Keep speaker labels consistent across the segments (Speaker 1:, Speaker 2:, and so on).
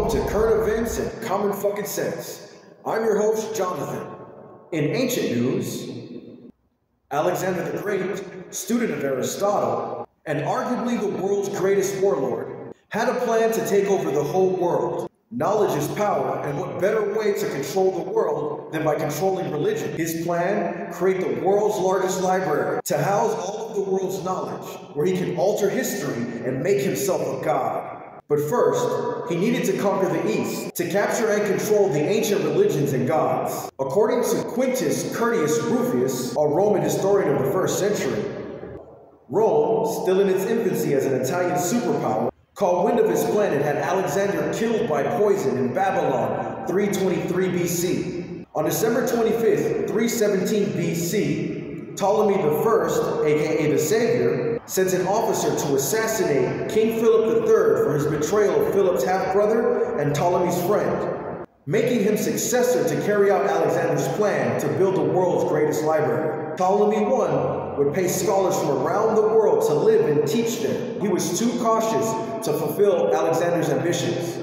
Speaker 1: Welcome to Current Events and Common Fucking Sense. I'm your host, Jonathan. In ancient news, Alexander the Great, student of Aristotle, and arguably the world's greatest warlord, had a plan to take over the whole world. Knowledge is power, and what better way to control the world than by controlling religion? His plan, create the world's largest library to house all of the world's knowledge, where he can alter history and make himself a god. But first, he needed to conquer the East, to capture and control the ancient religions and gods. According to Quintus Curtius Rufius, a Roman historian of the 1st century, Rome, still in its infancy as an Italian superpower, caught wind of his plan and had Alexander killed by poison in Babylon 323 BC. On December 25th, 317 BC, Ptolemy I, aka the Savior, sends an officer to assassinate King Philip III for his betrayal of Philip's half-brother and Ptolemy's friend, making him successor to carry out Alexander's plan to build the world's greatest library. Ptolemy I would pay scholars from around the world to live and teach there. He was too cautious to fulfill Alexander's ambitions.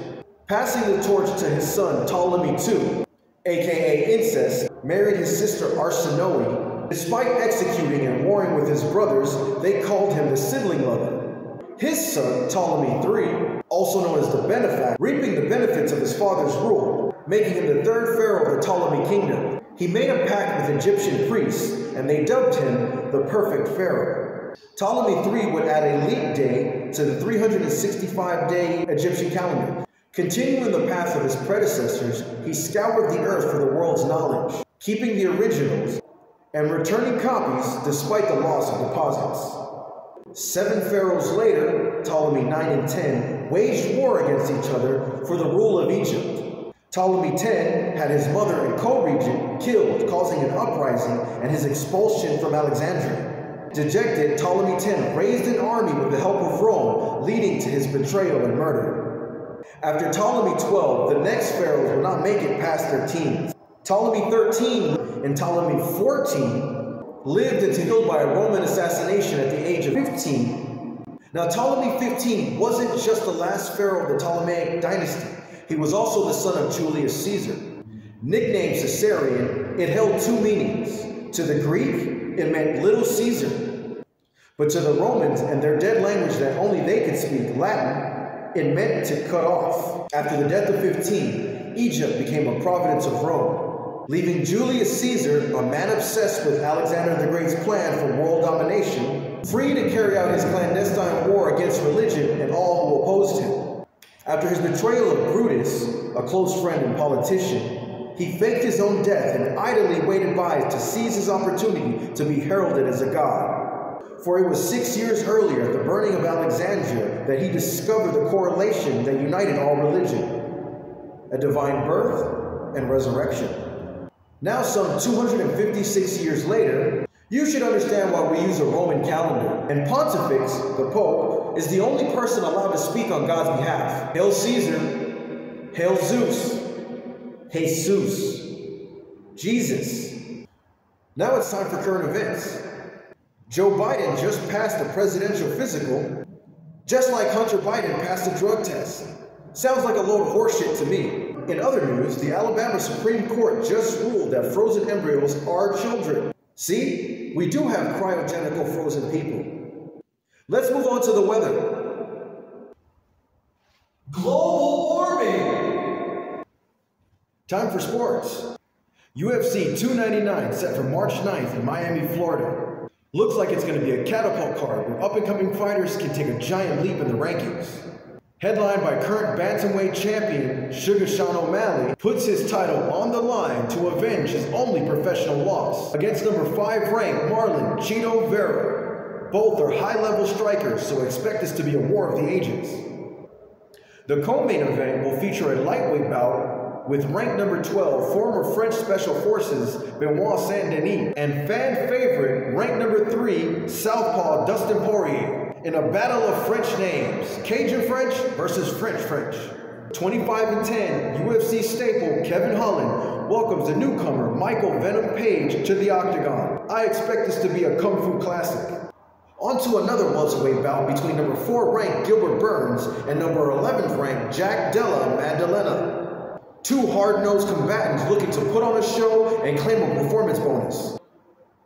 Speaker 1: Passing the torch to his son Ptolemy II, aka Incest, married his sister Arsinoe. Despite executing and warring with his brothers, they called him the sibling lover. His son, Ptolemy III, also known as the Benefactor, reaping the benefits of his father's rule, making him the third pharaoh of the Ptolemy kingdom. He made a pact with Egyptian priests, and they dubbed him the perfect pharaoh. Ptolemy III would add a leap day to the 365-day Egyptian calendar. Continuing the path of his predecessors, he scoured the earth for the world's knowledge, keeping the originals, and returning copies despite the loss of deposits. 7 pharaohs later, Ptolemy IX and X, waged war against each other for the rule of Egypt. Ptolemy X had his mother and co-regent killed, causing an uprising and his expulsion from Alexandria. Dejected, Ptolemy X raised an army with the help of Rome, leading to his betrayal and murder. After Ptolemy XII, the next pharaohs would not make it past their teens. Ptolemy XIII and Ptolemy XIV lived until killed by a Roman assassination at the age of 15. Now, Ptolemy XV wasn't just the last pharaoh of the Ptolemaic dynasty. He was also the son of Julius Caesar. Nicknamed Caesarion, it held 2 meanings. To the Greek, it meant Little Caesar. But to the Romans and their dead language that only they could speak, Latin, it meant to cut off. After the death of 15, Egypt became a province of Rome, leaving Julius Caesar, a man obsessed with Alexander the Great's plan for world domination, free to carry out his clandestine war against religion and all who opposed him. After his betrayal of Brutus, a close friend and politician, he faked his own death and idly waited by to seize his opportunity to be heralded as a god. For it was 6 years earlier, the burning of Alexandria, that he discovered the correlation that united all religion: a divine birth and resurrection. Now, some 256 years later, you should understand why we use a Roman calendar. And Pontifex, the Pope, is the only person allowed to speak on God's behalf. Hail Caesar, hail Zeus, Jesus, Jesus. Now it's time for current events. Joe Biden just passed the presidential physical, just like Hunter Biden passed a drug test. Sounds like a load of horseshit to me. In other news, the Alabama Supreme Court just ruled that frozen embryos are children. See, we do have cryogenical frozen people. Let's move on to the weather. Global warming! Time for sports. UFC 299 set for March 9th in Miami, Florida. Looks like it's going to be a catapult card where up-and-coming fighters can take a giant leap in the rankings. Headlined by current bantamweight champion Sugar Sean O'Malley, puts his title on the line to avenge his only professional loss against number 5 ranked Marlon Chito Vera. Both are high-level strikers, so expect this to be a war of the ages. The co-main event will feature a lightweight bout with ranked number 12 former French Special Forces Benoit Saint-Denis and fan favorite ranked number 3 Southpaw Dustin Poirier, in a battle of French names, Cajun French versus French French. 25-10, UFC staple Kevin Holland welcomes the newcomer Michael Venom Page to the octagon. I expect this to be a kung fu classic. On to another welterweight bout between number 4 ranked Gilbert Burns and number 11th ranked Jack Della Maddalena. Two hard-nosed combatants looking to put on a show and claim a performance bonus.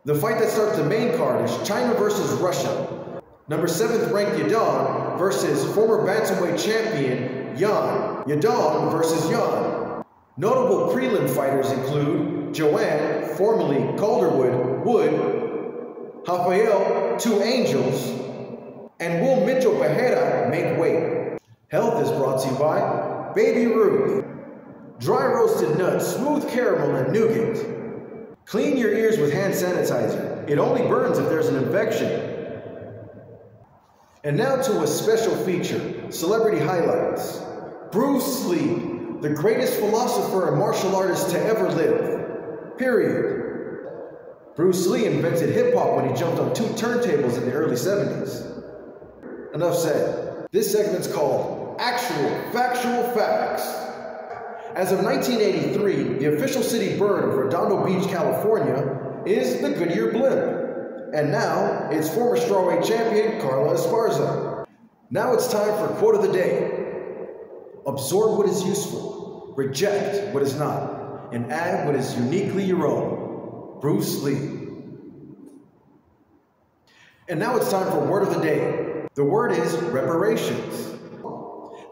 Speaker 1: The fight that starts the main card is China versus Russia. Number 7th ranked Yadong versus former bantamweight champion Yan. Yadong versus Yan. Notable prelim fighters include Joanne, formerly Calderwood, Wood, Rafael, Two Angels, and will Mitchell Pereira make weight. Health is brought to you by Baby Ruth. Dry roasted nuts, smooth caramel, and nougat. Clean your ears with hand sanitizer. It only burns if there's an infection. And now to a special feature, Celebrity Highlights. Bruce Lee, the greatest philosopher and martial artist to ever live. Period. Bruce Lee invented hip-hop when he jumped on 2 turntables in the early 70s. Enough said. This segment's called Actual Factual Facts. As of 1983, the official city bird of Redondo Beach, California is the Goodyear blimp. And now, it's former strawweight champion Carla Esparza. Now it's time for Quote of the Day. Absorb what is useful, reject what is not, and add what is uniquely your own. Bruce Lee. And now it's time for Word of the Day. The word is reparations.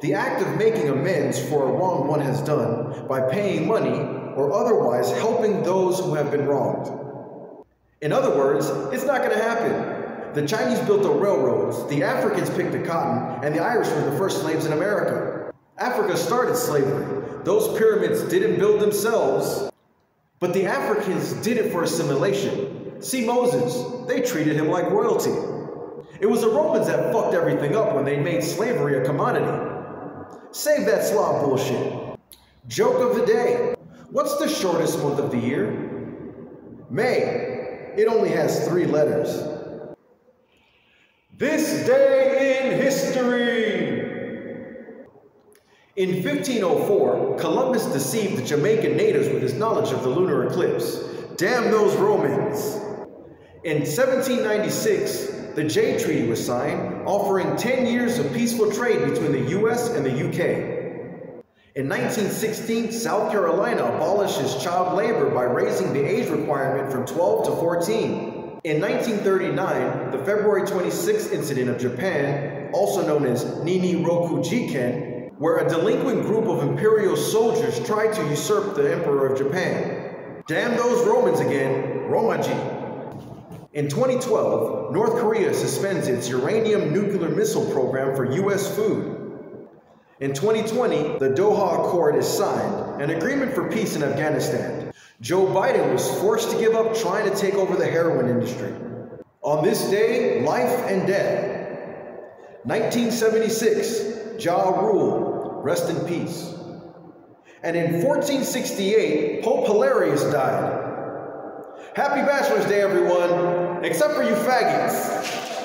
Speaker 1: The act of making amends for a wrong one has done by paying money or otherwise helping those who have been wronged. In other words, it's not going to happen. The Chinese built the railroads, the Africans picked the cotton, and the Irish were the first slaves in America. Africa started slavery. Those pyramids didn't build themselves, but the Africans did it for assimilation. See Moses, they treated him like royalty. It was the Romans that fucked everything up when they made slavery a commodity. Save that Slav bullshit. Joke of the day. What's the shortest month of the year? May. It only has 3 letters. This day in history. In 1504, Columbus deceived the Jamaican natives with his knowledge of the lunar eclipse. Damn those Romans. In 1796, the Jay Treaty was signed, offering 10 years of peaceful trade between the US and the UK. In 1916, South Carolina abolished its child labor by raising the age requirement from 12 to 14. In 1939, the February 26th incident of Japan, also known as Nini Roku Jiken, where a delinquent group of imperial soldiers tried to usurp the Emperor of Japan. Damn those Romans again, Romaji. In 2012, North Korea suspends its uranium nuclear missile program for US food. In 2020, the Doha Accord is signed, an agreement for peace in Afghanistan. Joe Biden was forced to give up trying to take over the heroin industry. On this day, life and death. 1976, Ja Rule, rest in peace. And in 1468, Pope Hilarious died. Happy Bachelor's Day, everyone, except for you faggots.